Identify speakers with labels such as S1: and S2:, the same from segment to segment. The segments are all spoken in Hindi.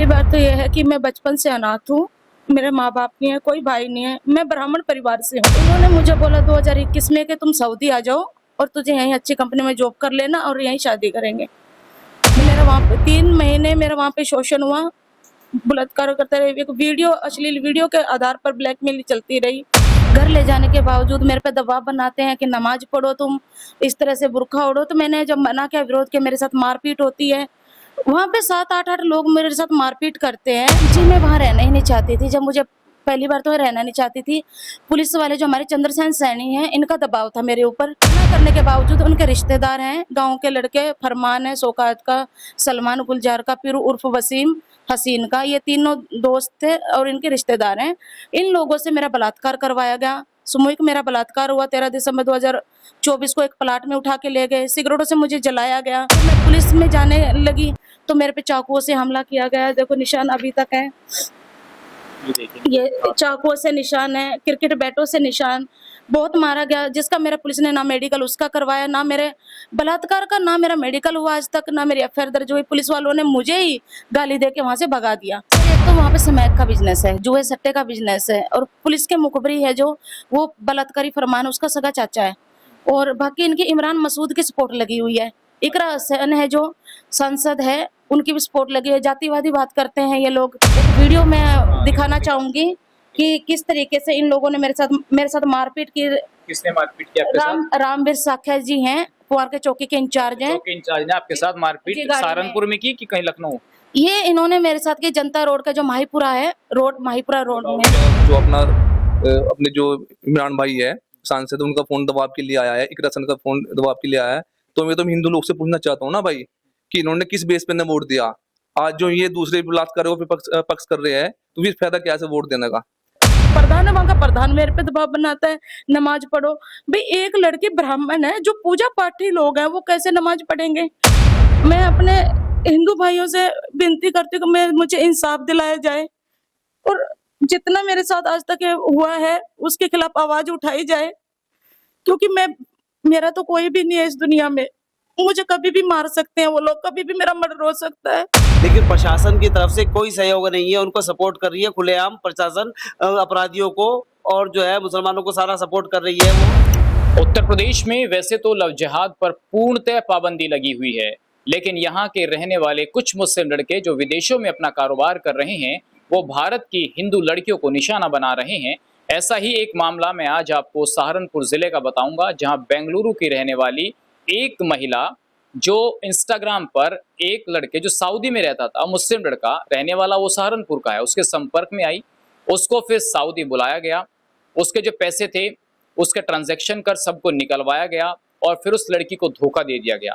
S1: बात तो ये है कि मैं बचपन से अनाथ हूँ। मेरे माँ-बाप नहीं है, कोई भाई नहीं है। मैं ब्राह्मण परिवार से हूँ। उन्होंने मुझे बोला 2021 में कि तुम सऊदी आ जाओ और तुझे यहीं अच्छी कंपनी में जॉब कर लेना और यहीं शादी करेंगे। मेरा वहाँ पे 3 महीने मेरा वहाँ पे शोषण हुआ, बलात्कार करते रहे। एक वीडियो अश्लील वीडियो के आधार पर ब्लैकमेल चलती रही। घर ले जाने के बावजूद मेरे पे दबाव बनाते हैं कि नमाज़ पढ़ो तुम, इस तरह से बुर्का ओढ़ो। तो मैंने जब मना किया, विरोध किया, मेरे साथ मारपीट होती है। वहाँ पे 7-8 लोग मेरे साथ मारपीट करते हैं। जी, मैं वहाँ रहना ही नहीं चाहती थी। जब मुझे पहली बार तो रहना नहीं चाहती थी। पुलिस वाले जो हमारे चंद्रसेन सैनी हैं, इनका दबाव था मेरे ऊपर। मना करने के बावजूद उनके रिश्तेदार हैं, गाँव के लड़के, फरमान है, शौकत का, सलमान गुलजार का, पीरू उर्फ वसीम, हसीन का, ये तीनों दोस्त थे और इनके रिश्तेदार हैं। इन लोगों से मेरा बलात्कार करवाया गया। सामूहिक मेरा बलात्कार हुआ। 13 दिसंबर 2024 को एक प्लाट में उठा के ले गए। सिगरेटों से मुझे जलाया गया। मैं पुलिस में जाने लगी तो मेरे पे चाकुओं से हमला किया गया। देखो निशान अभी तक है। ये चाकुओं से निशान है, क्रिकेट बैटों से निशान, बहुत मारा गया। जिसका मेरा पुलिस ने ना मेडिकल उसका करवाया, ना मेरे बलात्कार का ना मेरा मेडिकल हुआ आज तक, ना मेरी एफआईआर दर्ज हुई। पुलिस वालों ने मुझे ही गाली दे के वहाँ से भगा दिया। एक तो वहाँ पे स्मैक का बिज़नेस है, जुए सट्टे का बिज़नेस है और पुलिस के मुखबिरी है जो, वो बलात्कारी फरमान उसका सगा चाचा है और बाकी इनकी इमरान मसूद की सपोर्ट लगी हुई है। इकरा हसन है जो सांसद है, उनकी भी सपोर्ट लगी है। जातिवादी बात करते हैं ये लोग। एक वीडियो मैं दिखाना चाहूँगी कि किस तरीके से इन लोगों ने मेरे साथ मारपीट की।
S2: किसने मारपीट की आपके साथ?
S1: रामवीर साख्या जी हैं, पुआर के चौकी के इंचार्ज हैं।
S2: चौकी इंचार्ज ने आपके साथ
S1: जी,
S2: मारपीट
S1: गाड़ी में।
S2: सहारनपुर में की कि कहीं लखनऊ?
S1: ये इन्होंने मेरे साथ की जनता रोड का जो माहीपुरा है, माहीपुरा रोड में।
S3: जो अपने जो इमरान भाई है सांसद, उनका फोन दबाव के लिए आया है, इकरा हसन का फोन दबाव के लिए आया है। तो मैं तो हिंदू लोग से पूछना चाहता हूँ ना भाई, कि इन्होंने किस बेस पे वोट दिया। आज जो ये दूसरे बलात्कारों पे पक्ष कर रहे हैं, तो फिर फायदा क्या है वोट देने का?
S1: प्रधान है, वहाँ का प्रधान मेरे पे दबाव बनाता है, नमाज पढ़ो। भाई एक लड़की ब्राह्मण है, जो पूजा पाठी लोग हैं, वो कैसे नमाज पढ़ेंगे? मैं अपने हिंदू भाइयों से विनती करती हूँ कि मुझे इंसाफ दिलाया जाए और जितना मेरे साथ आज तक हुआ है उसके खिलाफ आवाज उठाई जाए, क्योंकि मेरा तो कोई भी नहीं है इस दुनिया में। मुझे कभी भी मार सकते हैं वो लोग, कभी भी मेरा मर्डर हो सकता है।
S4: लेकिन प्रशासन की तरफ से कोई सहयोग नहीं है, उनको सपोर्ट कर रही है खुलेआम प्रशासन अपराधियों को, और जो है मुसलमानों को सारा सपोर्ट कर रही है वो।
S2: उत्तर प्रदेश में वैसे तो लव जिहाद पर पूर्णतः पाबंदी लगी हुई है, लेकिन यहाँ के रहने वाले कुछ मुस्लिम लड़के जो विदेशों में अपना कारोबार कर रहे हैं, वो भारत की हिंदू लड़कियों को निशाना बना रहे हैं। ऐसा ही एक मामला मैं आज आपको सहारनपुर जिले का बताऊंगा, जहां बेंगलुरु की रहने वाली एक महिला, जो इंस्टाग्राम पर एक लड़के जो सऊदी में रहता था, मुस्लिम लड़का रहने वाला वो सहारनपुर का है, उसके संपर्क में आई। उसको फिर सऊदी बुलाया गया, उसके जो पैसे थे उसके ट्रांजैक्शन कर सबको निकलवाया गया और फिर उस लड़की को धोखा दे दिया गया।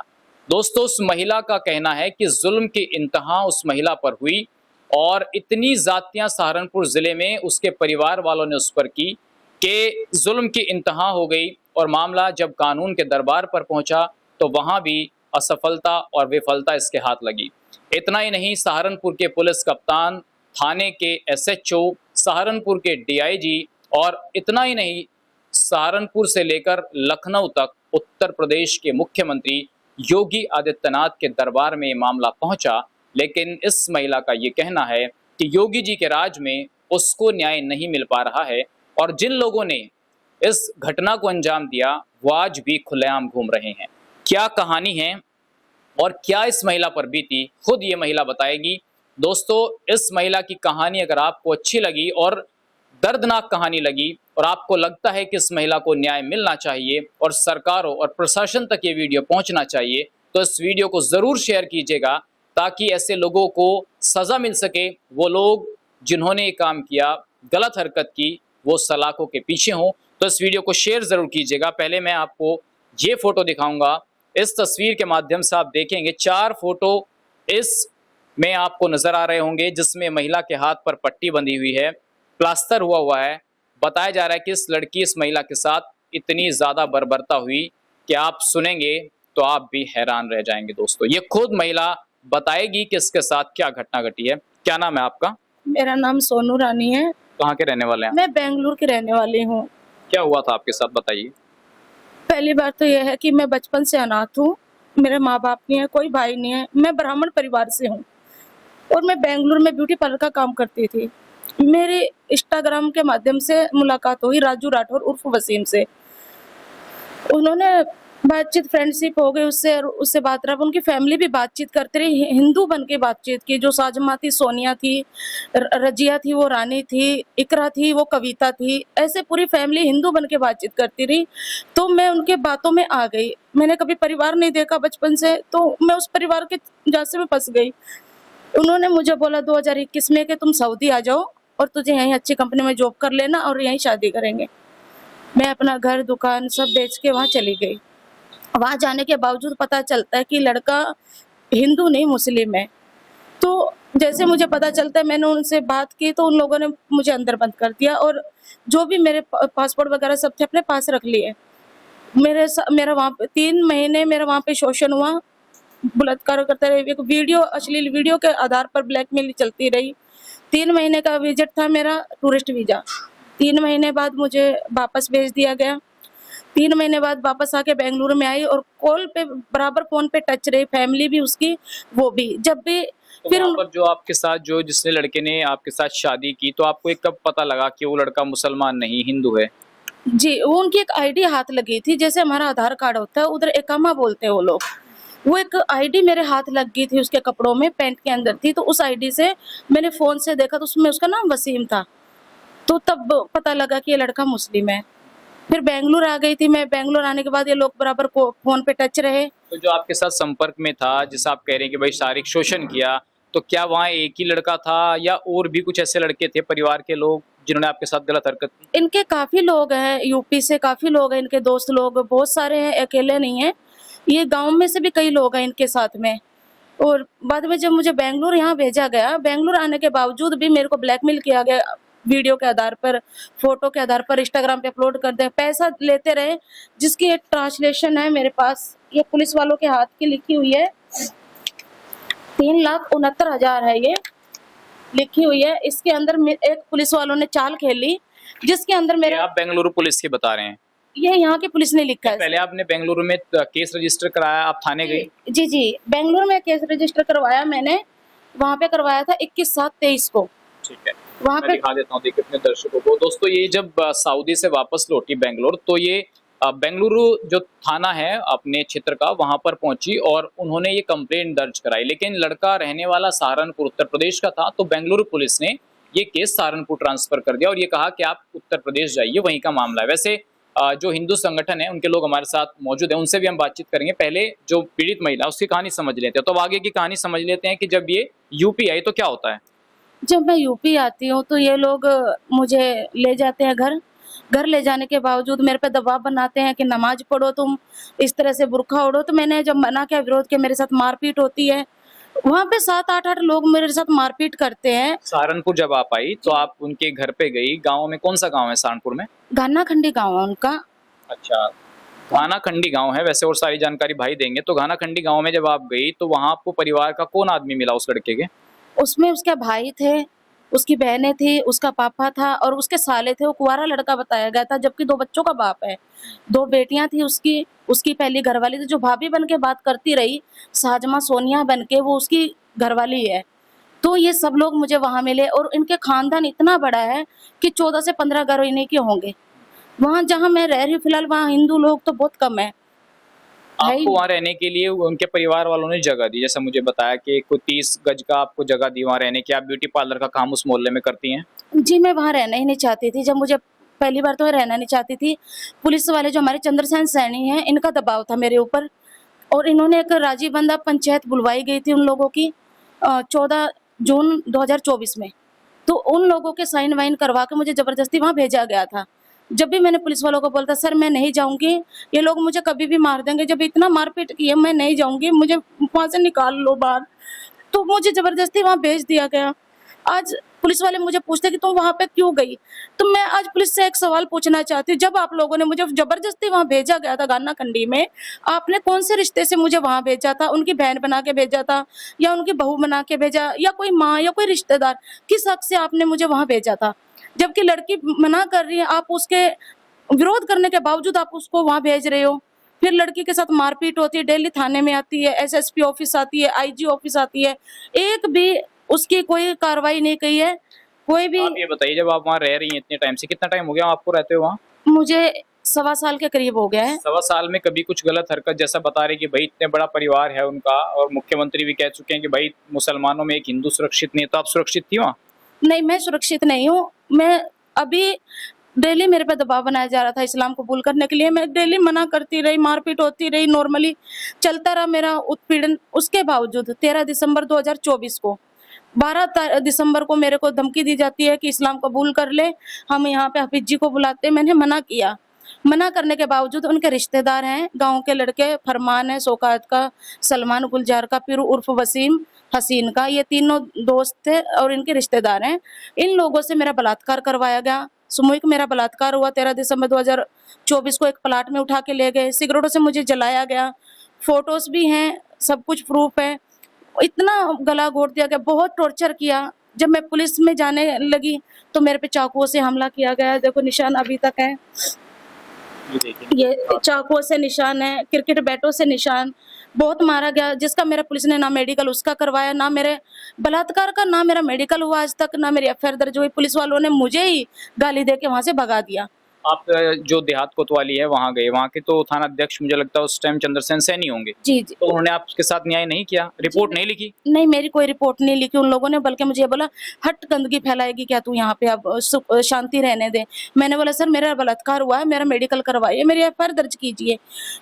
S2: दोस्तों, उस महिला का कहना है कि जुल्म की इंतहा उस महिला पर हुई और इतनी जातियां सहारनपुर जिले में उसके परिवार वालों ने उस पर की कि जुल्म की इंतहा हो गई। और मामला जब कानून के दरबार पर पहुंचा तो वहां भी असफलता और विफलता इसके हाथ लगी। इतना ही नहीं, सहारनपुर के पुलिस कप्तान, थाने के एसएचओ, सहारनपुर के डीआईजी और इतना ही नहीं, सहारनपुर से लेकर लखनऊ तक उत्तर प्रदेश के मुख्यमंत्री योगी आदित्यनाथ के दरबार में ये मामला पहुंचा। लेकिन इस महिला का ये कहना है कि योगी जी के राज में उसको न्याय नहीं मिल पा रहा है और जिन लोगों ने इस घटना को अंजाम दिया वो आज भी खुलेआम घूम रहे हैं। क्या कहानी है और क्या इस महिला पर बीती, खुद ये महिला बताएगी। दोस्तों, इस महिला की कहानी अगर आपको अच्छी लगी और दर्दनाक कहानी लगी और आपको लगता है कि इस महिला को न्याय मिलना चाहिए और सरकारों और प्रशासन तक ये वीडियो पहुंचना चाहिए, तो इस वीडियो को ज़रूर शेयर कीजिएगा ताकि ऐसे लोगों को सज़ा मिल सके। वो लोग जिन्होंने ये काम किया, गलत हरकत की, वो सलाखों के पीछे हों। तो इस वीडियो को शेयर ज़रूर कीजिएगा। पहले मैं आपको ये फ़ोटो दिखाऊंगा। इस तस्वीर के माध्यम से आप देखेंगे 4 फोटो इस में आपको नज़र आ रहे होंगे, जिसमें महिला के हाथ पर पट्टी बंधी हुई है, प्लास्टर हुआ है। बताया जा रहा है कि इस लड़की, इस महिला के साथ इतनी ज़्यादा बर्बरता हुई कि आप सुनेंगे तो आप भी हैरान रह जाएंगे। दोस्तों, ये खुद महिला बताएगी कि इसके साथ क्या घटना घटी है। क्या नाम है आपका?
S1: मेरा नाम सोनू रानी है।
S2: कहाँ के रहने वाले हैं?
S1: मैं बेंगलुरु की रहने वाली हूँ।
S2: क्या हुआ था आपके साथ, बताइए।
S1: पहली बात तो यह है कि मैं बचपन से अनाथ हूँ। मेरे माँ-बाप नहीं है, कोई भाई नहीं है। मैं ब्राह्मण परिवार से हूँ। और मैं बेंगलुरु में ब्यूटी पार्लर का काम करती थी। मेरी इंस्टाग्राम के माध्यम से मुलाकात हुई राजू राठौर उर्फ वसीम से। उन्होंने बातचीत फ्रेंडशिप हो गई उससे, और उससे बात रहा। उनकी फैमिली भी बातचीत करती रही, हिंदू बन के बातचीत की। जो साजमा थी सोनिया थी, रजिया थी वो रानी थी, इकरा थी वो कविता थी, ऐसे पूरी फैमिली हिंदू बन के बातचीत करती रही। तो मैं उनके बातों में आ गई। मैंने कभी परिवार नहीं देखा बचपन से, तो मैं उस परिवार के जासे में फंस गई। उन्होंने मुझे बोला 2021 में कि तुम सऊदी आ जाओ और तुझे यहीं अच्छी कंपनी में जॉब कर लेना और यहीं शादी करेंगे। मैं अपना घर दुकान सब बेच के वहाँ चली गई। वहाँ जाने के बावजूद पता चलता है कि लड़का हिंदू नहीं मुस्लिम है। तो जैसे मुझे पता चलता है, मैंने उनसे बात की तो उन लोगों ने मुझे अंदर बंद कर दिया और जो भी मेरे पासपोर्ट वगैरह सब थे अपने पास रख लिए। मेरा वहाँ पे 3 महीने मेरा वहाँ पे शोषण हुआ, बलात्कार करते रहे। एक वीडियो, अश्लील वीडियो के आधार पर ब्लैकमेल चलती रही। 3 महीने का विजिट था मेरा टूरिस्ट वीजा। 3 महीने बाद मुझे वापस भेज दिया गया। 3 महीने बाद वापस आके बेंगलुरु में आई और कॉल पे बराबर फोन पे टच रही, फैमिली भी उसकी, वो भी। जब भी
S2: तो
S1: फिर
S2: वहाँ पर जो आपके साथ जो जिसने लड़के ने आपके साथ शादी की, तो आपको एक कब पता लगा कि वो लड़का मुसलमान नहीं हिंदू है?
S1: जी, वो उनकी एक आईडी हाथ लगी थी, जैसे हमारा आधार कार्ड होता है उधर एकामा बोलते हैं वो लोग। वो एक आईडी मेरे हाथ लग गई थी, उसके कपड़ों में पैंट के अंदर थी। तो उस आईडी से मैंने फोन से देखा तो उसमें उसका नाम वसीम था। तो तब पता लगा कि ये लड़का मुस्लिम है। फिर बेंगलुरु आ गई थी मैं। बेंगलुरु आने के बाद ये लोग बराबर को फोन पे टच रहे।
S2: तो जो आपके साथ संपर्क में था, जिसे आप कह रहे हैं कि भाई शारीरिक शोषण किया, तो क्या वहाँ एक ही लड़का था या और भी कुछ ऐसे लड़के थे परिवार के लोग जिन्होंने आपके साथ गलत हरकत की?
S1: इनके काफी लोग हैं, यूपी से काफी लोग हैं, इनके दोस्त लोग बहुत सारे हैं, अकेले नहीं है। ये गांव में से भी कई लोग हैं इनके साथ में। और बाद में जब मुझे बेंगलुरु यहाँ भेजा गया, बेंगलुरु आने के बावजूद भी मेरे को ब्लैकमेल किया गया। वीडियो के आधार पर, फोटो के आधार पर इंस्टाग्राम पे अपलोड कर दे, पैसा लेते रहे, जिसकी एक ट्रांसलेशन है मेरे पास। ये पुलिस वालों के हाथ की लिखी हुई है, 3,69,000 है ये लिखी हुई है। इसके अंदर एक पुलिस वालों ने चाल खेली, जिसके अंदर
S2: ये
S1: मेरे,
S2: आप बेंगलुरु पुलिस की बता रहे हैं?
S1: ये यहाँ की पुलिस ने लिखा है।
S2: पहले आपने बेंगलुरु में केस रजिस्टर कराया, आप थाने गई?
S1: जी जी, बेंगलुरु में केस रजिस्टर करवाया मैंने। वहाँ पे करवाया था 21/7/23 को।
S2: ठीक है,
S1: वहाँ
S2: मैं
S1: पे
S2: दिखा देता हूँ देखिए अपने दर्शकों को। दोस्तों, ये जब सऊदी से वापस लौटी बेंगलुरु, तो ये बेंगलुरु जो थाना है अपने क्षेत्र का, वहां पर पहुंची और उन्होंने ये कंप्लेंट दर्ज कराई। लेकिन लड़का रहने वाला सहारनपुर उत्तर प्रदेश का था, तो बेंगलुरु पुलिस ने ये केस सहारनपुर ट्रांसफर कर दिया और ये कहा कि आप उत्तर प्रदेश जाइए, वहीं का मामला है। वैसे जो हिंदू संगठन है उनके लोग हमारे साथ मौजूद हैं, उनसे भी हम बातचीत करेंगे। पहले जो पीड़ित महिला उसकी कहानी समझ लेते हैं, तो अब आगे की कहानी समझ लेते हैं कि जब ये यूपी आई तो क्या होता है।
S1: जब मैं यूपी आती हूँ तो ये लोग मुझे ले जाते हैं घर। घर ले जाने के बावजूद मेरे पे दबाव बनाते हैं कि नमाज पढ़ो, तुम इस तरह से बुर्का ओढ़ो। तो मैंने जब मना किया, विरोध किया, मेरे साथ मारपीट होती है। वहाँ पे 7-8 लोग मेरे साथ मारपीट करते हैं।
S2: सहारनपुर जब आप आई तो आप उनके घर पे गई। गांव में कौन सा गांव है सहारनपुर में?
S1: घाना खंडी गाँव है उनका।
S2: अच्छा, घाना खंडी गांव है। वैसे और सारी जानकारी भाई देंगे। तो घाना खंडी गांव में जब आप गई तो वहां आपको परिवार का कौन आदमी मिला उस लड़के के?
S1: उसमें उसके भाई थे, उसकी बहनें थी, उसका पापा था और उसके साले थे। वो कुंवारा लड़का बताया गया था, जबकि 2 बच्चों का बाप है। 2 बेटियां थी उसकी पहली घरवाली थी, जो भाभी बन के बात करती रही, साजमा सोनिया बन के, वो उसकी घरवाली है। तो ये सब लोग मुझे वहां मिले और इनके खानदान इतना बड़ा है कि 14 से 15 घर इन्हीं के होंगे। वहां जहां मैं रह रही हूँ फिलहाल, वहां हिंदू लोग तो बहुत कम है।
S2: आपको वहां रहने के लिए उनके परिवार वालों ने जगह दी, जैसा मुझे बताया कि कोई 30 गज का आपको जगह दी वहां रहने की। आप ब्यूटी पार्लर का काम उस मोहल्ले में करती हैं?
S1: जी, मैं वहाँ रहना ही नहीं चाहती थी। जब मुझे पहली बार तो मैं रहना नहीं चाहती थी। पुलिस वाले जो हमारे चंद्रसेन सैनी हैं, इनका दबाव था मेरे ऊपर और इन्होंने एक राजीव बंदा पंचायत बुलवाई गई थी उन लोगों की 14 जून 2024 में। तो उन लोगों के साइन वाइन करवा के मुझे ज़बरदस्ती वहाँ भेजा गया था। जब भी मैंने पुलिस वालों को बोला था, सर मैं नहीं जाऊँगी, ये लोग मुझे कभी भी मार देंगे, जब इतना मारपीट की है मैं नहीं जाऊँगी, मुझे वहाँ से निकाल लो बाहर। तो मुझे ज़बरदस्ती वहाँ भेज दिया गया। आज पुलिस वाले मुझे पूछते कि तुम वहाँ पे क्यों गई? तो मैं आज पुलिस से एक सवाल पूछना चाहती हूँ, जब आप लोगों ने मुझे ज़बरदस्ती वहाँ भेजा गया था गाना खंडी में, आपने कौन से रिश्ते से मुझे वहाँ भेजा था? उनकी बहन बना के भेजा था या उनकी बहू बना के भेजा या कोई माँ या कोई रिश्तेदार? किस हक से आपने मुझे वहाँ भेजा था? जबकि लड़की मना कर रही है, आप उसके विरोध करने के बावजूद आप उसको वहाँ भेज रहे हो। फिर लड़की के साथ मारपीट होती है, डेली थाने में आती है, एसएसपी ऑफिस आती है, आईजी ऑफिस आती है, एक भी उसकी कोई कार्रवाई नहीं की है। कोई भी
S2: आप ये बताइए, जब आप वहाँ रह रही हैं इतने टाइम से, कितना टाइम हो गया आपको रहते हो वहाँ?
S1: मुझे 1.25 साल के करीब हो गया है।
S2: 1.25 साल में कभी कुछ गलत हरकत, जैसा बता रहे कि भाई इतने बड़ा परिवार है उनका, और मुख्यमंत्री भी कह चुके हैं कि भाई मुसलमानों में एक हिंदू सुरक्षित नहीं है, तो आप सुरक्षित थी वहाँ?
S1: नहीं, मैं सुरक्षित नहीं हूँ। मैं अभी डेली मेरे पे दबाव बनाया जा रहा था इस्लाम कबूल करने के लिए। मैं डेली मना करती रही, मारपीट होती रही, नॉर्मली चलता रहा मेरा उत्पीड़न। उसके बावजूद 13 दिसंबर 2024 को 12 दिसंबर को मेरे को धमकी दी जाती है कि इस्लाम कबूल कर ले, हम यहाँ पे हफीज जी को बुलाते हैं। मैंने मना किया। मना करने के बावजूद उनके रिश्तेदार हैं, गांव के लड़के, फरमान है, शौकत का, सलमान, गुलजार का, पीरू उर्फ वसीम, हसीन का, ये तीनों दोस्त थे और इनके रिश्तेदार हैं। इन लोगों से मेरा बलात्कार करवाया गया। सामूहिक मेरा बलात्कार हुआ। 13 दिसंबर 2024 को एक प्लाट में उठा के ले गए, सिगरेटों से मुझे जलाया गया, फोटोज भी हैं, सब कुछ प्रूफ है। इतना गला घोट दिया गया, बहुत टॉर्चर किया। जब मैं पुलिस में जाने लगी तो मेरे पे चाकुओं से हमला किया गया। देखो निशान अभी तक है,
S2: ये देखिए,
S1: ये चाकुओं से निशान है, क्रिकेट बैटों से निशान। बहुत मारा गया, जिसका मेरा पुलिस ने ना मेडिकल उसका करवाया, ना मेरे बलात्कार का ना मेरा मेडिकल हुआ आज तक, ना मेरी एफआईआर दर्ज हुई। पुलिस वालों ने मुझे ही गाली दे के वहां से भगा दिया।
S2: आप जो देहात कोतवाली है वहाँ गए, वहाँ के तो थाना अध्यक्ष मुझे लगता है उस टाइम चंद्रसेन सैनी होंगे,
S1: जी जी।
S2: तो उन्होंने आपके साथ न्याय नहीं किया, रिपोर्ट नहीं लिखी?
S1: नहीं, मेरी कोई रिपोर्ट नहीं लिखी उन लोगों ने, बल्कि मुझे ये बोला, हट, गंदगी फैलाएगी क्या तू यहाँ पे, अब शांति रहने दे। मैंने बोला सर मेरा बलात्कार हुआ है, मेरा मेडिकल करवाइए, मेरी एफआईआर दर्ज कीजिए।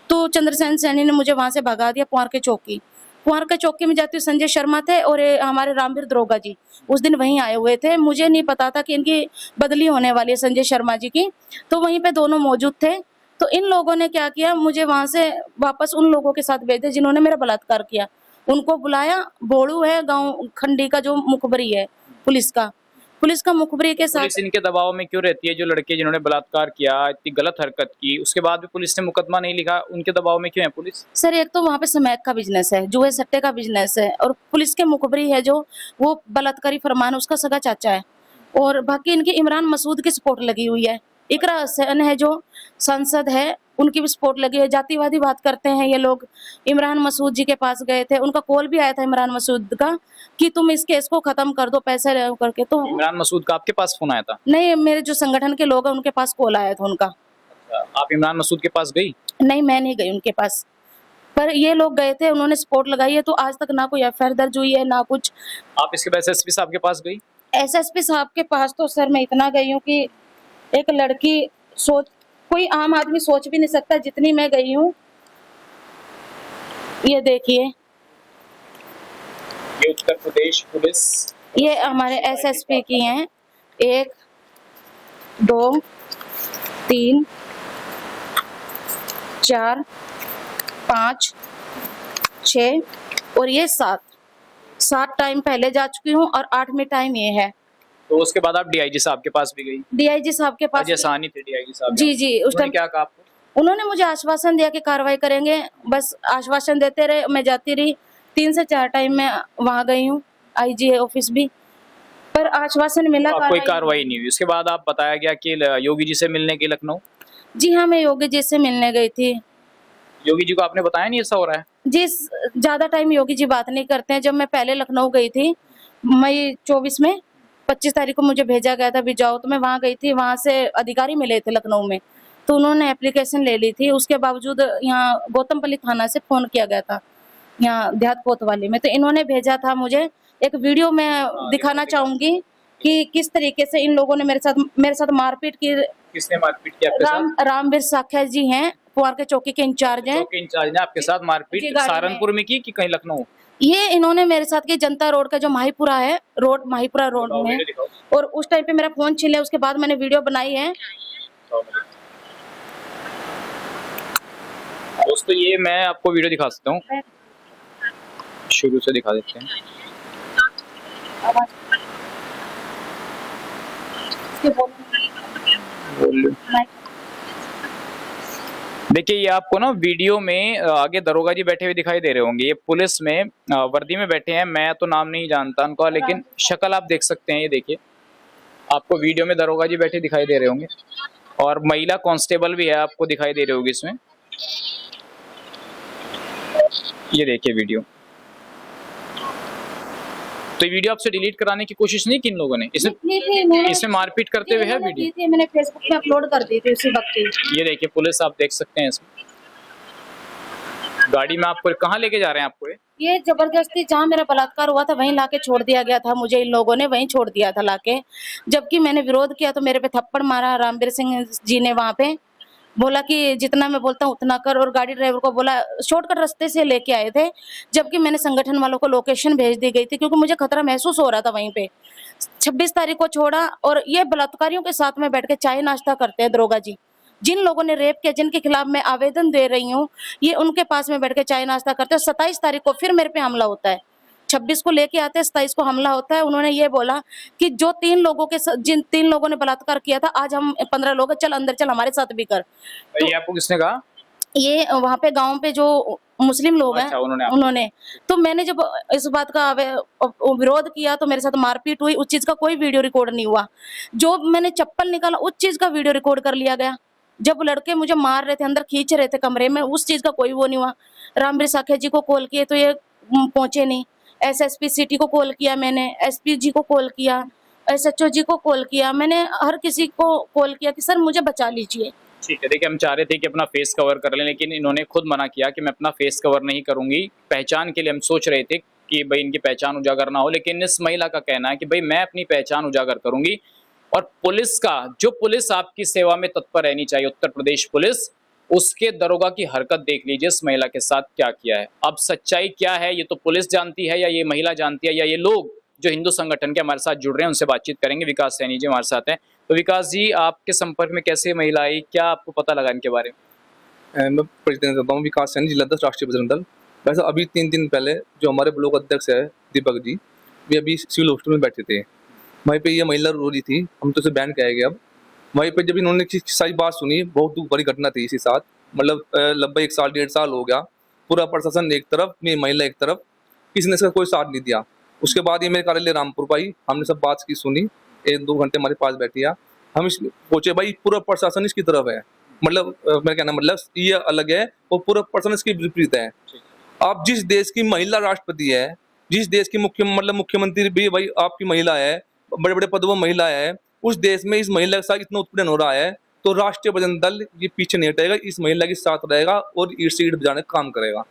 S1: तो चंद्रसेन सैनी ने मुझे वहां से भगा दिया। पुआर के चौकी, पुआर के चौकी में जाती हूँ, संजय शर्मा थे और ये हमारे रामवीर दरोगा जी उस दिन वहीं आए हुए थे। मुझे नहीं पता था कि इनकी बदली होने वाली है संजय शर्मा जी की, तो वहीं पे दोनों मौजूद थे। तो इन लोगों ने क्या किया, मुझे वहां से वापस उन लोगों के साथ भेजे जिन्होंने मेरा बलात्कार किया। उनको बुलाया, बोड़ू है गांव खंडी का जो मुखबरी है पुलिस का मुखबरी के साथ।
S2: पुलिस इनके दबाव में क्यों रहती है? जो लड़के जिन्होंने बलात्कार किया, इतनी गलत हरकत की, उसके बाद भी पुलिस ने मुकदमा नहीं लिखा, उनके दबाव में क्यों है पुलिस?
S1: सर एक तो वहाँ पे स्मैक का बिजनेस है, जुए सट्टे का बिजनेस है, और पुलिस के मुखबरी है जो वो बलात्कारी फरमान उसका सगा चाचा है, और बाकी इनकी इमरान मसूद की सपोर्ट लगी हुई है। इकरा हसन है जो सांसद है, उनकी भी सपोर्ट लगी है। जातिवादी बात करते हैं ये लोग। इमरान मसूद जी के पास गए थे, उनका कॉल भी आया था इमरान मसूद का कि तुम इस केस को खत्म कर दो पैसे करके। तो
S2: इमरान मसूद का आपके पास फोन आया था?
S1: नहीं, मेरे जो संगठन के लोग हैं उनके पास कॉल आया था उनका।
S2: आप इमरान मसूद के पास गई?
S1: नहीं, मैं नहीं गई उनके पास, पर ये लोग गए थे, उन्होंने सपोर्ट लगाई है। तो आज तक ना कोई एफआईआर दर्ज हुई है ना कुछ।
S2: आप इसके बाद एसएसपी साहब के पास गई?
S1: एसएसपी साहब के पास तो सर मैं इतना गई हूँ कि एक लड़की सोच, कोई आम आदमी सोच भी नहीं सकता जितनी मैं गई हूँ। ये देखिए,
S2: ये उत्तर प्रदेश पुलिस,
S1: ये हमारे एसएसपी की हैं, 1 2 3 4 5 6 और ये 7 टाइम पहले जा चुकी हूँ और 8वें टाइम ये है।
S2: तो उसके बाद आप डीआईजी साहब के पास भी गई?
S1: डीआईजी साहब के पास
S2: अजय साहनी थे डीआईजी साहब?
S1: जी जी। उस
S2: उन्होंने
S1: टाइम
S2: क्या कहा आपको?
S1: उन्होंने मुझे आश्वासन दिया कि कार्रवाई करेंगे, बस आश्वासन देते रहे, मैं जाती रही। 3 से 4 टाइम मैं वहां गई हूँ, आईजी ऑफिस भी, पर आश्वासन मिला,
S2: तो कोई कार्रवाई नहीं हुई। उसके बाद आप बताया गया कि योगी जी से मिलने के लखनऊ?
S1: जी हाँ, मैं योगी जी से मिलने गई थी।
S2: योगी जी को आपने बताया नहीं ऐसा हो रहा है?
S1: जी, ज्यादा टाइम योगी जी बात नहीं करते हैं। जब मैं पहले लखनऊ गई थी मई 24 में, 25 तारीख को मुझे भेजा गया था भी जाओ, तो मैं वहां गई थी। वहां से अधिकारी मिले थे लखनऊ में, तो उन्होंने एप्लीकेशन ले ली थी। उसके बावजूद यहाँ गौतमपल्ली थाना से फोन किया गया था, यहाँ देहात कोतवाली में, तो इन्होंने भेजा था मुझे एक वीडियो। मैं दिखाना चाहूंगी कि किस तरीके से इन लोगों ने मेरे साथ मारपीट की।
S2: किसने मारपीट की आपके साथ?
S1: रामवीर साख्या जी हैं, पुआर के चौकी के इंचार्ज हैं।
S2: चौकी इंचार्ज ने आपके साथ
S1: जी,
S2: मारपीट
S1: गाड़ी में।
S2: सहारनपुर में की कि कहीं लखनऊ?
S1: ये इन्होंने मेरे साथ की जनता रोड का जो माहीपुरा है, माहीपुरा रोड में,
S2: वीडियो दिखाओ।
S1: और उस टाइम पे मेरा फोन छीन लिया। उसके बाद मैंने वीडियो बनाई है।
S2: दोस्तों ये मैं आपको वीडियो दिखा सकता हूँ, शुरू से दिखा देते हैं। देखिए ये आपको ना वीडियो में आगे दरोगा जी बैठे हुए दिखाई दे रहे होंगे। ये पुलिस में वर्दी में बैठे हैं। मैं तो नाम नहीं जानता उनका, लेकिन शक्ल आप देख सकते हैं। ये देखिए, आपको वीडियो में दरोगा जी बैठे दिखाई दे रहे होंगे, और महिला कांस्टेबल भी है, आपको दिखाई दे रही होगी इसमें। ये देखिए वीडियो। तो ये वीडियो आपसे डिलीट कराने की कोशिश नहीं की इन लोगों ने? इसमें मारपीट करते हुए है वीडियो?
S1: मैंने फेसबुक पे अपलोड कर दी थी उसी वक्त ही।
S2: ये देखिए पुलिस, आप देख सकते हैं इसमें गाड़ी में आपको कहाँ लेके जा रहे हैं आपको?
S1: ये जबरदस्ती जहाँ मेरा बलात्कार हुआ था वहीं लाके छोड़ दिया गया था, मुझे इन लोगों ने वहीं छोड़ दिया था लाके। जबकि मैंने विरोध किया तो मेरे पे थप्पड़ मारा रामवीर सिंह जी ने, वहाँ पे बोला कि जितना मैं बोलता हूँ उतना कर, और गाड़ी ड्राइवर को बोला शॉर्टकट रास्ते से लेके आए थे। जबकि मैंने संगठन वालों को लोकेशन भेज दी गई थी क्योंकि मुझे खतरा महसूस हो रहा था वहीं पे। 26 तारीख को छोड़ा, और ये बलात्कारियों के साथ में बैठ के चाय नाश्ता करते हैं दरोगा जी। जिन लोगों ने रेप किया, जिनके खिलाफ मैं आवेदन दे रही हूँ, ये उनके पास में बैठ के चाय नाश्ता करते हैं। 27 तारीख को फिर मेरे पे हमला होता है, 26 को लेके आते हैं, 27 को हमला होता है। उन्होंने ये बोला कि जो जिन 3 लोगों ने बलात्कार किया था, आज हम 15 लोग हैं, चल अंदर चल, हमारे साथ भी कर।
S2: ये आपको किसने कहा?
S1: ये वहाँ पे गांव पे जो मुस्लिम लोग हैं,
S2: अच्छा,
S1: उन्होंने। तो मैंने जब इस बात का विरोध किया तो मेरे साथ मारपीट हुई। उस चीज का कोई वीडियो रिकॉर्ड नहीं हुआ। जो मैंने चप्पल निकाला उस चीज का वीडियो रिकॉर्ड कर लिया गया। जब लड़के मुझे मार रहे थे, अंदर खींच रहे थे कमरे में, उस चीज का कोई वो नहीं हुआ। रामवीर साखे जी को कॉल किए तो ये पहुंचे नहीं। एसएसपी सिटी को कॉल किया मैंने, एसपी जी को कॉल किया, एसएचओ जी को कॉल किया, मैंने हर किसी को कॉल किया कि सर मुझे बचा लीजिए।
S2: ठीक है, देखिए हम चाह रहे थे कि अपना फेस कवर कर लें, लेकिन इन्होंने खुद मना किया कि मैं अपना फेस कवर नहीं करूंगी। पहचान के लिए हम सोच रहे थे कि भाई इनकी पहचान उजागर ना हो, लेकिन इस महिला का कहना है कि भाई मैं अपनी पहचान उजागर करूंगी। और पुलिस का, जो पुलिस आपकी सेवा में तत्पर रहनी चाहिए, उत्तर प्रदेश पुलिस, उसके दरोगा की हरकत देख लीजिए इस महिला के साथ क्या किया है। अब सच्चाई क्या है ये तो पुलिस जानती है, या ये महिला जानती है, या ये लोग जो हिंदू संगठन के हमारे साथ जुड़ रहे हैं उनसे बातचीत करेंगे। विकास सैनी जी हमारे साथ हैं। तो विकास जी, आपके संपर्क में कैसे महिला आई, क्या आपको पता लगा इनके बारे में?
S3: मैं परिचय देना चाहता हूँ, विकास सैनी, जिला अध्यक्ष राष्ट्रीय बजरंग दल। वैसे अभी 3 दिन पहले जो हमारे ब्लॉक अध्यक्ष है दीपक जी, वे अभी सिविल हॉस्पिटल में बैठे थे। वहीं पे ये महिला रो रही थी, हम तो उसे बैन किया गया। अब वहीं पे जब इन्होंने सारी बात सुनी, बहुत दुख भरी घटना थी इसी साथ, मतलब लगभग 1 साल 1.5 साल हो गया। पूरा प्रशासन एक तरफ, ये महिला एक तरफ, किसी ने इसका कोई साथ नहीं दिया। उसके बाद ये मेरे कार्यालय रामपुर पर आई, हमने सब बात की, सुनी, 1-2 घंटे हमारे पास बैठी। हम सोचे भाई पूरा प्रशासन इसकी तरफ है, मतलब मेरा कहना मतलब ये अलग है और पूरा प्रशासन इसके विपरीत है। आप जिस देश की महिला राष्ट्रपति है, जिस देश की मुख्यमंत्री भी भाई आपकी महिला है, बड़े बड़े पदों में महिला है, उस देश में इस महिला के साथ इतना उत्पीड़न हो रहा है, तो राष्ट्रीय बजरंग दल ये पीछे नहीं हटेगा, इस महिला के साथ रहेगा और ईट से ईट बजाने का काम करेगा।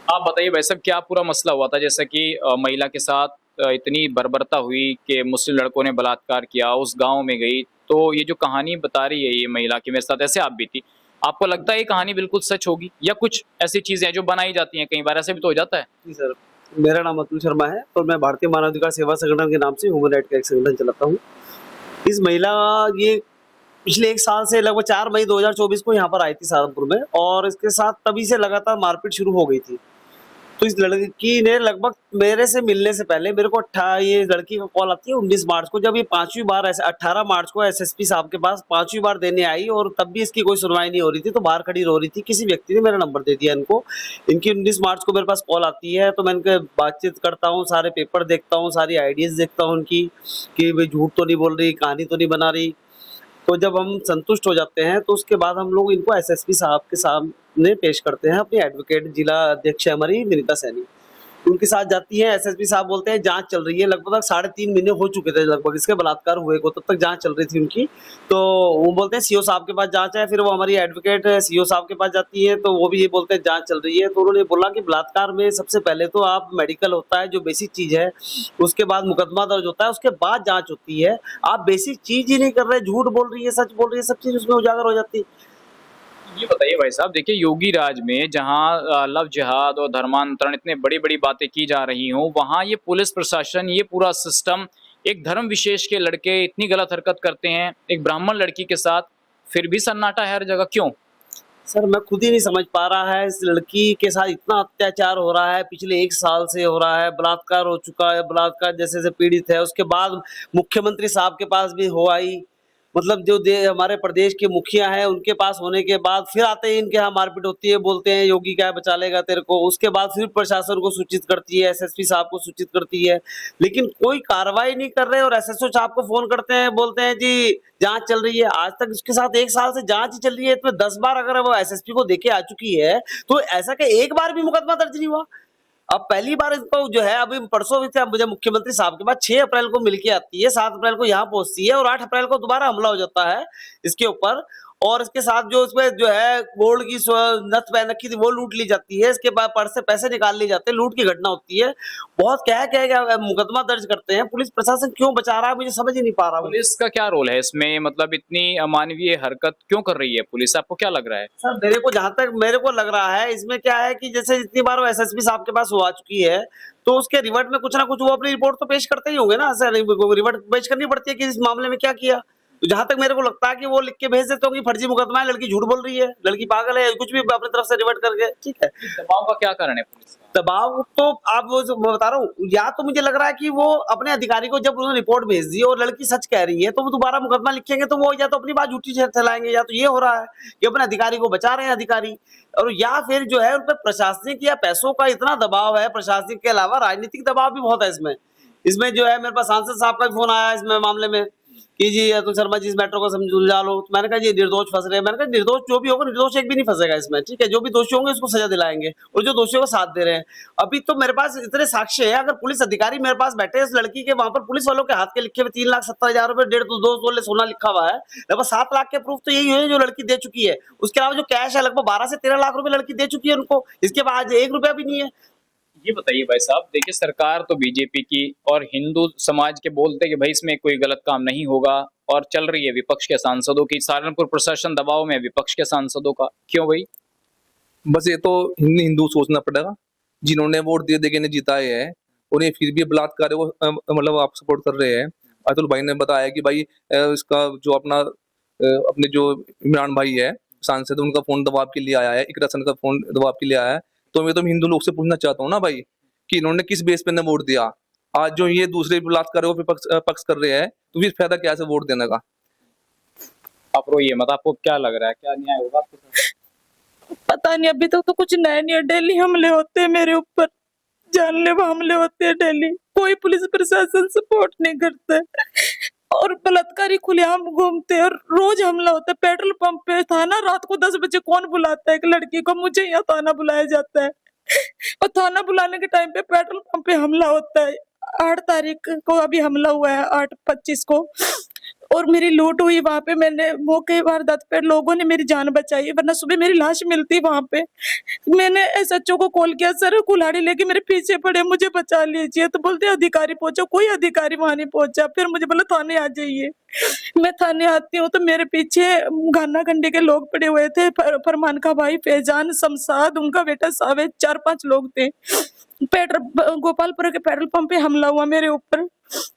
S2: आप बताइए भाई साहब, क्या पूरा मसला हुआ था? जैसा कि महिला के साथ इतनी बर्बरता हुई कि मुस्लिम लड़कों ने बलात्कार किया, उस गांव में गई, तो ये जो कहानी बता रही है ये महिला की, मेरे साथ ऐसे आप भी थी, आपको लगता है ये कहानी बिल्कुल सच होगी, या कुछ ऐसी चीजें हैं जो बनाई जाती हैं? कई बार ऐसे भी तो हो जाता है।
S4: जी सर, मेरा नाम अतुल शर्मा है और मैं भारतीय मानवाधिकार सेवा संगठन के नाम से ह्यूमन राइट का एक संगठन चलाता हूँ। इस महिला ये पिछले 1 साल से लगभग 4 मई 2024 को यहाँ पर आई थी सहारनपुर में, और इसके साथ तभी से लगातार मारपीट शुरू हो गई थी। तो इस लड़की ने लगभग मेरे से मिलने से पहले मेरे को ये लड़की का कॉल आती है 19 मार्च को, जब ये 5वीं बार 18 मार्च को एसएसपी साहब के पास 5वीं बार देने आई, और तब भी इसकी कोई सुनवाई नहीं हो रही थी, तो बाहर खड़ी रो रही थी। किसी व्यक्ति ने मेरा नंबर दे दिया इनको, इनकी 19 मार्च को मेरे पास कॉल आती है, तो मैं इनके बातचीत करता हूँ, सारे पेपर देखता हूँ, सारी आइडियाज देखता हूँ उनकी कि भाई झूठ तो नहीं बोल रही, कहानी तो नहीं बना रही। तो जब हम संतुष्ट हो जाते हैं तो उसके बाद हम लोग इनको एसएसपी साहब के सामने पेश करते हैं। अपनी एडवोकेट जिला अध्यक्ष है हमारी विनीता सैनी, उनके साथ जाती है। एसएसपी साहब बोलते हैं जांच चल रही है, लगभग 3.5 महीने हो चुके थे लगभग इसके बलात्कार हुए को, तब तक जांच चल रही थी उनकी। तो वो बोलते हैं सीओ साहब के पास जांच है, फिर वो हमारी एडवोकेट सीओ साहब के पास जाती है, तो वो भी ये बोलते हैं जांच चल रही है। तो उन्होंने बोला कि बलात्कार में सबसे पहले तो आप मेडिकल होता है जो बेसिक चीज है, उसके बाद मुकदमा दर्ज होता है, उसके बाद जांच होती है। आप बेसिक चीज ही नहीं कर रहे, झूठ बोल रही है, सच बोल रही है, सब चीज उसमें उजागर हो जाती है।
S2: ये बताइए भाई साहब, देखिए योगी राज में जहां लव जिहाद और धर्मांतरण इतने बड़ी बड़ी बातें की जा रही हों, वहां ये पुलिस प्रशासन, ये पूरा सिस्टम एक धर्म विशेष के लड़के इतनी गलत हरकत करते हैं एक ब्राह्मण लड़की के साथ, फिर भी सन्नाटा है हर जगह, क्यों?
S4: सर मैं खुद ही नहीं समझ पा रहा है, इस लड़की के साथ इतना अत्याचार हो रहा है, पिछले 1 साल से हो रहा है, बलात्कार हो चुका है, बलात्कार जैसे पीड़ित है। उसके बाद मुख्यमंत्री साहब के पास भी हो आई, मतलब जो हमारे प्रदेश के मुखिया हैं उनके पास होने के बाद फिर आते हैं इनके यहाँ मारपीट होती है, बोलते हैं योगी क्या बचा लेगा तेरे को। उसके बाद फिर प्रशासन को सूचित करती है, एसएसपी साहब को सूचित करती है, लेकिन कोई कार्रवाई नहीं कर रहे। और एसएसओ साहब को फोन करते हैं, बोलते हैं जी जांच चल रही है। आज तक उसके साथ 1 साल से जांच ही चल रही है, इसमें 10 बार अगर वो एसएसपी को देके आ चुकी है, तो ऐसा कि एक बार भी मुकदमा दर्ज नहीं हुआ। अब पहली बार इसको जो है अभी परसों भी थे मुझे मुख्यमंत्री साहब के पास 6 अप्रैल को मिलके आती है, 7 अप्रैल को यहाँ पहुंचती है और 8 अप्रैल को दोबारा हमला हो जाता है इसके ऊपर। और इसके साथ जो उसमें जो है गोल्ड की नथ पहन रखी थी वो लूट ली जाती है, इसके बाद पर्स से पैसे निकाल लिए जाते हैं, लूट की घटना होती है। बहुत क्या मुकदमा दर्ज करते हैं। पुलिस प्रशासन क्यों बचा रहा है मुझे समझ ही नहीं पा रहा।
S2: पुलिस का क्या रोल है इसमें, मतलब इतनी अमानवीय हरकत क्यों कर रही है पुलिस, आपको क्या लग रहा है?
S4: सर मेरे को जहां तक मेरे को लग रहा है इसमें क्या है कि जैसे जितनी बार वो एसएसपी साहब के पास वो आ चुकी है तो उसके रिवर्ट में कुछ ना कुछ वो अपनी रिपोर्ट तो पेश करते ही होंगे ना सर, रिवर्ट पेश करनी पड़ती है कि इस मामले में क्या किया। तो जहां तक मेरे को लगता है कि वो लिख के भेज देते हो कि फर्जी मुकदमा है, लड़की झूठ बोल रही है, लड़की पागल है, कुछ भी अपनी तरफ से रिवर्ट करके, ठीक है।
S2: दबाव का क्या कारण है पुलिस का?
S4: दबाव तो आप वो जो मैं बता रहा हूँ, या तो मुझे लग रहा है कि वो अपने अधिकारी को जब उन्होंने रिपोर्ट भेज दी और लड़की सच कह रही है तो वो दोबारा मुकदमा लिखेंगे तो वो या तो अपनी बात झूठी चलाएंगे, या तो ये हो रहा है कि अपने अधिकारी को बचा रहे हैं अधिकारी, और या फिर जो है उन पर प्रशासनिक या पैसों का इतना दबाव है। प्रशासनिक के अलावा राजनीतिक दबाव भी बहुत है इसमें जो है मेरे पास सांसद साहब का भी फोन आया इसमें मामले में कि जी अतुल शर्मा जी इस मैटर को सुलझा लो। तो मैंने कहा जी निर्दोष फंस रहे हैं। मैंने कहा निर्दोष जो भी होगा, निर्दोष एक भी नहीं फंसेगा इसमें, ठीक है। जो भी दोषी होंगे उसको सजा दिलाएंगे और जो दोषियों को साथ दे रहे हैं। अभी तो मेरे पास इतने साक्ष्य है, अगर पुलिस अधिकारी मेरे पास बैठे हैं, इस लड़की के वहां पर पुलिस वालों के हाथ के लिखे हुए 3,70,000 रुपए 1.5-2 तोले सोना लिखा हुआ है, लगभग 7 लाख के प्रूफ तो यही है जो लड़की दे चुकी है। उसके अलावा जो कैश है लगभग 12 से 13 लाख रुपए लड़की दे चुकी है उनको, इसके बाद 1 रुपया भी नहीं है।
S2: ये बताइए भाई साहब, देखिए सरकार तो बीजेपी की और हिंदू समाज के बोलते कि भाई इसमें कोई गलत काम नहीं होगा, और चल रही है विपक्ष के सांसदों की। सहारनपुर प्रशासन दबाव में विपक्ष के सांसदों का, क्यों भाई?
S3: बस ये तो हिंदू सोचना पड़ेगा, जिन्होंने वोट दे के इन्हें जिताए हैं उन्हें फिर भी बलात्कार को मतलब आप सपोर्ट कर रहे हैं। अतुल भाई ने बताया कि भाई इसका जो अपने जो इमरान भाई है सांसद, उनका फोन दबाव के लिए आया है, इकरा हसन का फोन दबाव के लिए आया है। तो मैं तो हिंदू लोग से पूछना चाहता हूँ ना भाई कि इन्होंने किस बेस पे वोट दिया। आज जो ये दूसरे बलात्कारों पे पक्ष कर रहे हैं तो फिर फायदा क्या है वोट देने का?
S2: आप रोइए मत, आपको क्या लग रहा है, क्या न्याय होगा आपके साथ?
S1: पता नहीं, अभी तक तो कुछ नया नहीं है। डेली हमले होते हैं मेरे ऊपर, जानलेवा हमले होते हैं डेली। कोई पुलिस प्रशासन सपोर्ट नहीं करता है और बलात्कारी खुलेआम घूमते हैं और रोज हमला होता है। पेट्रोल पंप पे थाना, रात को 10 बजे कौन बुलाता है एक लड़की को? मुझे यहाँ थाना बुलाया जाता है और थाना बुलाने के टाइम पे पेट्रोल पंप पे हमला होता है। 8 तारीख को अभी हमला हुआ है, 8/25 को, और मेरी लूट हुई वहां पे। मैंने मौके वारदात पे लोगों ने मेरी जान बचाई, वरना सुबह मेरी लाश मिलती वहां पे। मैंने एसएचओ को कॉल किया, सर कुल्हाड़ी लेके मेरे पीछे पड़े, मुझे बचा लीजिए। तो बोलते अधिकारी पहुंचो, कोई अधिकारी वहां नहीं पहुंचा। फिर मुझे बोला थाने आ जाइए। मैं थाने आती हूँ तो मेरे पीछे घाना खंडे के लोग पड़े हुए थे, फरमान का भाई फैजान, शमशाद, उनका बेटा सावेद, 4-5 लोग थे। गोपालपुर के पेट्रोल पंप पे हमला हुआ मेरे ऊपर।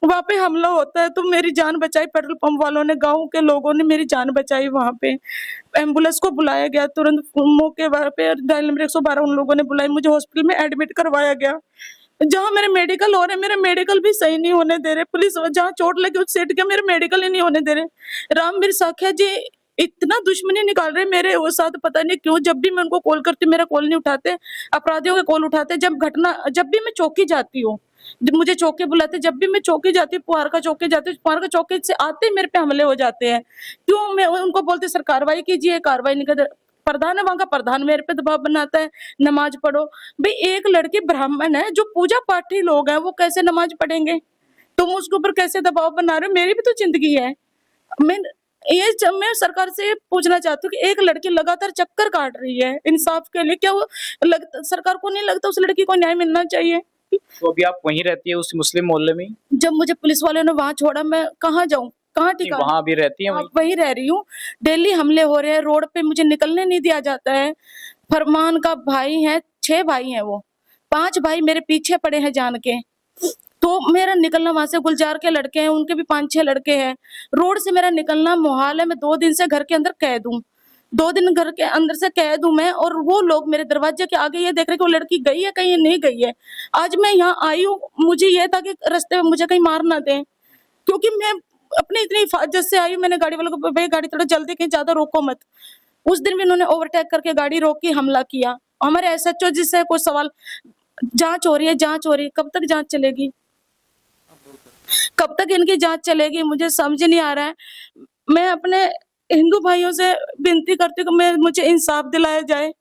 S1: वहां पे हमला होता है तो मेरी जान बचाई पेट्रोल पंप वालों ने, गांव के लोगों ने मेरी जान बचाई। वहां पे एम्बुलेंस को बुलाया गया तुरंत, मौके पे डायल नंबर 112 उन लोगों ने बुलाई, मुझे हॉस्पिटल में एडमिट करवाया गया। जहाँ मेरे मेडिकल हो रहे, मेरे मेडिकल भी सही नहीं होने दे रहे पुलिस। जहाँ चोट लगी उस सेट के मेरे मेडिकल ही नहीं होने दे रहे। रामवीर साखिया जी इतना दुश्मनी निकाल रहे मेरे वो साथ, पता नहीं क्यों। जब भी मैं उनको कॉल करती हूँ मेरा कॉल नहीं उठाते, अपराधियों के कॉल उठाते। जब भी मैं चौकी जाती हूँ, जब मुझे चौकी बुलाते, जब भी मैं चौकी जाती हूँ, पुहार का चौकी जाती हूँ, पुहार का चौकी से आते ही मेरे पे हमले हो जाते हैं। क्यों? मैं उनको बोलती सर कार्रवाई कीजिए, कार्रवाई नहीं करते। प्रधान है वहां का, प्रधान मेरे पे दबाव बनाता है नमाज पढ़ो। भाई एक लड़की ब्राह्मण है, जो पूजा पाठी लोग हैं, वो कैसे नमाज पढ़ेंगे? तुम उसके ऊपर कैसे दबाव बना रहे हो? मेरी भी तो जिंदगी है। मैं सरकार से पूछना चाहती हूँ कि एक लड़की लगातार चक्कर काट रही है इंसाफ के लिए, क्या वो सरकार को नहीं लगता उस लड़की को न्याय मिलना चाहिए?
S2: तो अभी आप वहीं रहती है उस मुस्लिम मोहल्ले में?
S1: जब मुझे पुलिस वालों ने वहां छोड़ा, मैं कहाँ जाऊँ, कहाँ ठिकाना?
S2: वहां भी रहती है?
S1: वहीं रह रही हूँ। डेली हमले हो रहे हैं, रोड पे मुझे निकलने नहीं दिया जाता है। फरमान का भाई है, 6 भाई हैं, वो 5 भाई मेरे पीछे पड़े हैं जान के। तो मेरा निकलना वहां से, गुलजार के लड़के हैं, उनके भी 5-6 लड़के हैं। रोड से मेरा निकलना मुहाल है। मैं 2 दिन से घर के अंदर कैद हूँ, 2 दिन घर के अंदर से कैद हूँ मैं। और वो लोग मेरे दरवाजे के आगे ये देख रहे कि वो लड़की गई है कहीं, नहीं गई है। आज मैं यहाँ आई हूँ, मुझे ये था कि रास्ते में मुझे कहीं मार ना दें, क्योंकि मैं अपनी इतनी हिफाजत से आई हूँ। मैंने गाड़ी वालों को, भाई गाड़ी थोड़ा जल्दी, कहीं ज्यादा रोको मत। उस दिन भी उन्होंने ओवरटेक करके गाड़ी रोकी, हमला किया। हमारे एसएचओ जी से कुछ सवाल, जांच हो रही है, जांच हो रही है, कब तक जांच चलेगी? कब तक इनकी जांच चलेगी? मुझे समझ नहीं आ रहा है। मैं अपने हिंदू भाइयों से विनती करती हूँ कि मुझे इंसाफ दिलाया जाए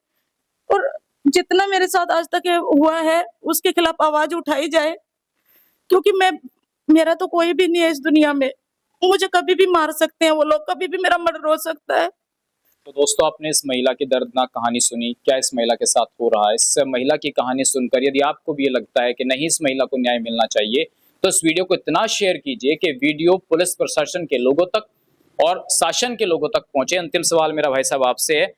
S1: और जितना मेरे साथ आज तक हुआ है उसके खिलाफ आवाज उठाई जाए, क्योंकि मेरा तो कोई भी नहीं है इस दुनिया में। मुझे कभी भी मार सकते हैं वो लोग, कभी भी मेरा मर्डर हो सकता है।
S2: तो दोस्तों, आपने इस महिला की दर्दनाक कहानी सुनी। क्या इस महिला के साथ हो रहा है? इस महिला की कहानी सुनकर यदि आपको भी ये लगता है कि नहीं, इस महिला को न्याय मिलना चाहिए, तो इस वीडियो को इतना शेयर कीजिए कि वीडियो पुलिस प्रशासन के लोगों तक और शासन के लोगों तक पहुंचे। अंतिम सवाल मेरा भाई साहब आपसे है।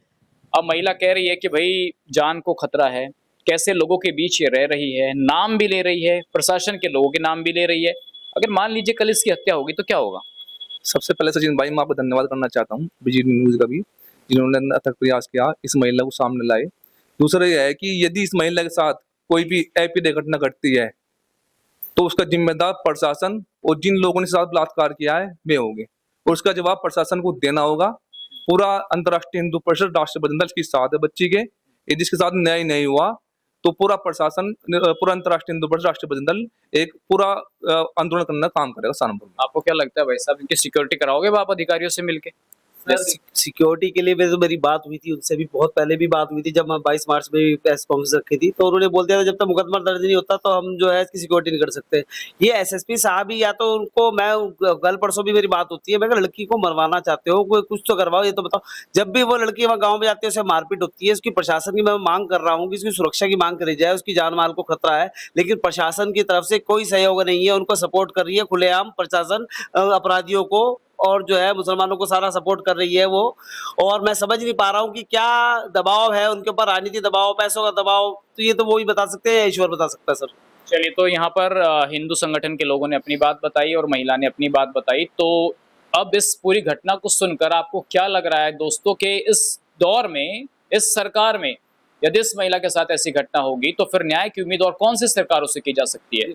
S2: अब महिला कह रही है कि भाई जान को खतरा है, कैसे लोगों के बीच ये रह रही है, नाम भी ले रही है, प्रशासन के लोगों के नाम भी ले रही है। अगर मान लीजिए कल इसकी हत्या होगी तो क्या होगा?
S3: सबसे पहले सचिन भाई, मैं आपका धन्यवाद करना चाहता हूँ बीजी न्यूज का भी, जिन्होंने अथक प्रयास किया इस महिला को सामने लाए। दूसरा यह है कि यदि इस महिला के साथ कोई भी ऐसी घटना घटती है तो उसका जिम्मेदार प्रशासन और जिन लोगों ने साथ बलात्कार किया है वे होंगे, और उसका जवाब प्रशासन को देना होगा। पूरा अंतर्राष्ट्रीय हिंदू परिषद राष्ट्रपति दल के साथ है बच्ची के, ये जिसके साथ न्याय नहीं हुआ तो पूरा प्रशासन, पूरा अंतर्राष्ट्रीय हिंदू परिषद राष्ट्रपति दल एक पूरा आंदोलन करने का काम करेगा सहारनपुर में।
S2: आपको क्या लगता है भाई साहब, इनकी सिक्योरिटी कराओगे आप अधिकारियों से मिलके?
S4: सिक्योरिटी के लिए तो मेरी बात हुई थी उनसे भी, बहुत पहले भी बात हुई थी जब हम 22 मार्च में प्रेस कॉन्फ्रेंस रखी थी, तो उन्होंने बोल दिया था जब तक मुकदमा दर्ज नहीं होता तो हम जो है इसकी सिक्योरिटी नहीं कर सकते। ये एसएसपी साहब ही, या तो उनको, मैं कल परसों भी मेरी बात होती है, मैं लड़की को मरवाना चाहते हो कोई कुछ तो करवाओ, ये तो बताओ। जब भी वो लड़की वहाँ गाँव में जाती है उसे मारपीट होती है, उसकी प्रशासन की मैं मांग कर रहा हूँ कि इसकी सुरक्षा की मांग करी जाए, उसकी जान माल को खतरा है, लेकिन प्रशासन की तरफ से कोई सहयोग नहीं है, उनको सपोर्ट कर रही है खुलेआम प्रशासन अपराधियों को, और जो है मुसलमानों को सारा सपोर्ट कर रही है वो। और मैं समझ नहीं पा रहा हूँ कि क्या दबाव है उनके ऊपर, राजनीतिक दबाव, पैसों का दबाव, तो ये तो वो ही बता सकते हैं, ईश्वर बता सकता है सर।
S2: चलिए, तो यहाँ पर हिंदू संगठन के लोगों ने अपनी बात बताई और महिला ने अपनी बात बताई। तो अब इस पूरी घटना को सुनकर आपको क्या लग रहा है दोस्तों के इस दौर में, इस सरकार में, यदि इस महिला के साथ ऐसी घटना होगी तो फिर न्याय की उम्मीद और कौन सी सरकारों से की जा सकती है?